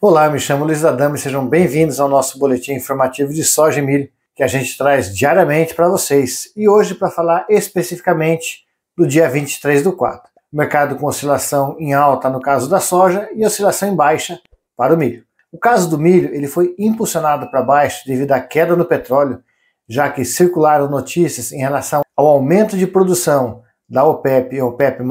Olá, me chamo Luiz Adame e sejam bem-vindos ao nosso boletim informativo de soja e milho que a gente traz diariamente para vocês. E hoje para falar especificamente do dia 23/4. Mercado com oscilação em alta no caso da soja e oscilação em baixa para o milho. O caso do milho ele foi impulsionado para baixo devido à queda no petróleo, já que circularam notícias em relação ao aumento de produção da OPEP e OPEP+,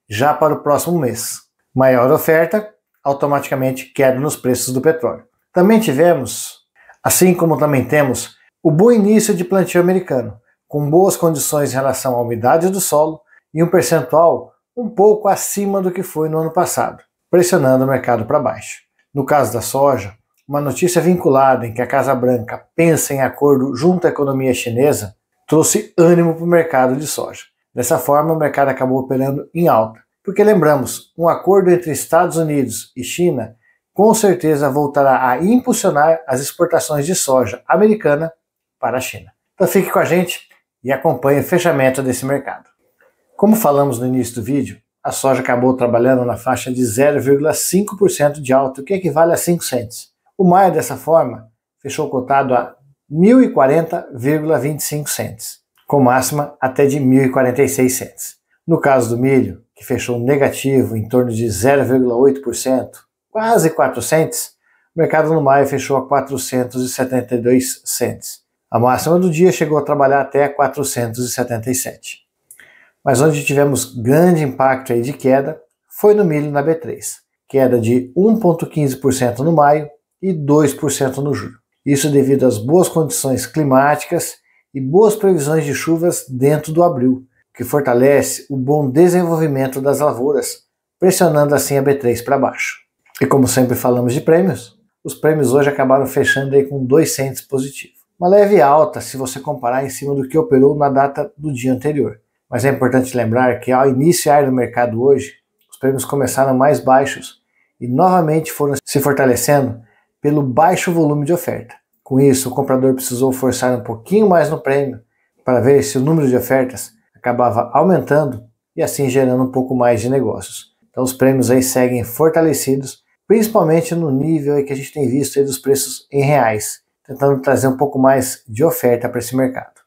já para o próximo mês. Maior oferta, automaticamente queda nos preços do petróleo. Também tivemos, assim como também temos, o bom início de plantio americano, com boas condições em relação à umidade do solo e um percentual um pouco acima do que foi no ano passado, pressionando o mercado para baixo. No caso da soja, uma notícia vinculada em que a Casa Branca pensa em acordo junto à economia chinesa trouxe ânimo para o mercado de soja. Dessa forma, o mercado acabou operando em alta, porque lembramos, um acordo entre Estados Unidos e China com certeza voltará a impulsionar as exportações de soja americana para a China. Então fique com a gente e acompanhe o fechamento desse mercado. Como falamos no início do vídeo, a soja acabou trabalhando na faixa de 0,5% de alta, o que equivale a 5 cents. O maio, dessa forma, fechou cotado a 1.040,25 cents, com máxima até de 1.046 cents. No caso do milho, que fechou negativo em torno de 0,8%, quase 4 cents, o mercado no maio fechou a 472 cents. A máxima do dia chegou a trabalhar até 477. Mas onde tivemos grande impacto aí de queda foi no milho na B3, queda de 1,15% no maio e 2% no julho. Isso devido às boas condições climáticas e boas previsões de chuvas dentro do abril, que fortalece o bom desenvolvimento das lavouras, pressionando assim a B3 para baixo. E como sempre falamos de prêmios, os prêmios hoje acabaram fechando aí com 2 cents positivo. Uma leve alta se você comparar em cima do que operou na data do dia anterior. Mas é importante lembrar que ao iniciar no mercado hoje, os prêmios começaram mais baixos e novamente foram se fortalecendo pelo baixo volume de oferta. Com isso, o comprador precisou forçar um pouquinho mais no prêmio para ver se o número de ofertas acabava aumentando e assim gerando um pouco mais de negócios. Então os prêmios aí seguem fortalecidos, principalmente no nível aí que a gente tem visto aí dos preços em reais, tentando trazer um pouco mais de oferta para esse mercado.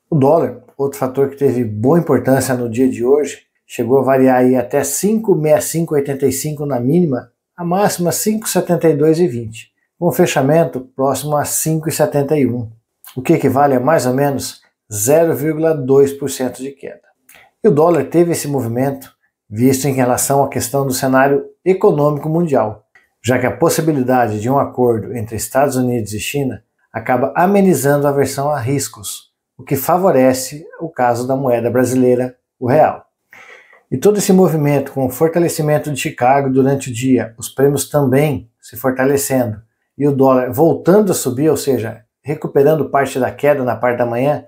O dólar, outro fator que teve boa importância no dia de hoje, chegou a variar aí até 5,6585 na mínima, a máxima 5,7220, com um fechamento próximo a 5,71, o que equivale a mais ou menos 0,2% de queda. E o dólar teve esse movimento visto em relação à questão do cenário econômico mundial, já que a possibilidade de um acordo entre Estados Unidos e China acaba amenizando a aversão a riscos, o que favorece o caso da moeda brasileira, o real. E todo esse movimento com o fortalecimento de Chicago durante o dia, os prêmios também se fortalecendo e o dólar voltando a subir, ou seja, recuperando parte da queda na parte da manhã,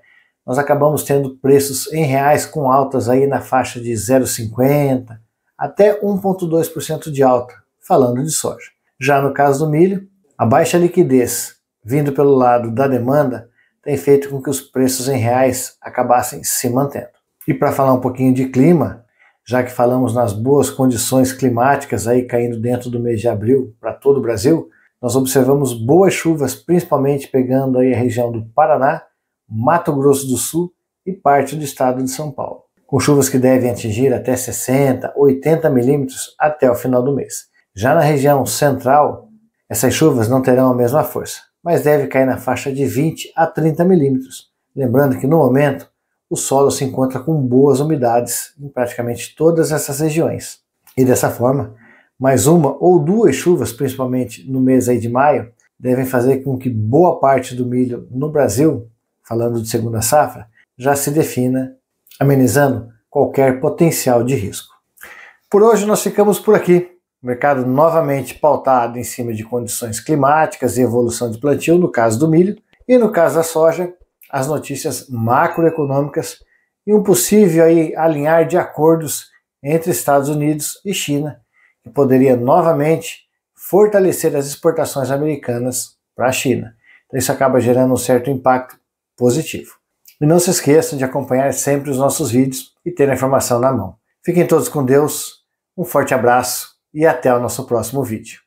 nós acabamos tendo preços em reais com altas aí na faixa de 0,50 até 1,2% de alta, falando de soja. Já no caso do milho, a baixa liquidez vindo pelo lado da demanda tem feito com que os preços em reais acabassem se mantendo. E para falar um pouquinho de clima, já que falamos nas boas condições climáticas aí caindo dentro do mês de abril para todo o Brasil, nós observamos boas chuvas, principalmente pegando aí a região do Paraná, Mato Grosso do Sul e parte do estado de São Paulo, com chuvas que devem atingir até 60, 80 milímetros até o final do mês. Já na região central, essas chuvas não terão a mesma força, mas deve cair na faixa de 20 a 30 milímetros. Lembrando que no momento o solo se encontra com boas umidades em praticamente todas essas regiões. E dessa forma, mais uma ou duas chuvas, principalmente no mês aí de maio, devem fazer com que boa parte do milho no Brasil, falando de segunda safra, já se defina, amenizando qualquer potencial de risco. Por hoje nós ficamos por aqui. O mercado novamente pautado em cima de condições climáticas e evolução de plantio, no caso do milho, e no caso da soja, as notícias macroeconômicas e um possível aí alinhar de acordos entre Estados Unidos e China, que poderia novamente fortalecer as exportações americanas para a China. Então isso acaba gerando um certo impacto positivo. E não se esqueça de acompanhar sempre os nossos vídeos e ter a informação na mão. Fiquem todos com Deus, um forte abraço e até o nosso próximo vídeo.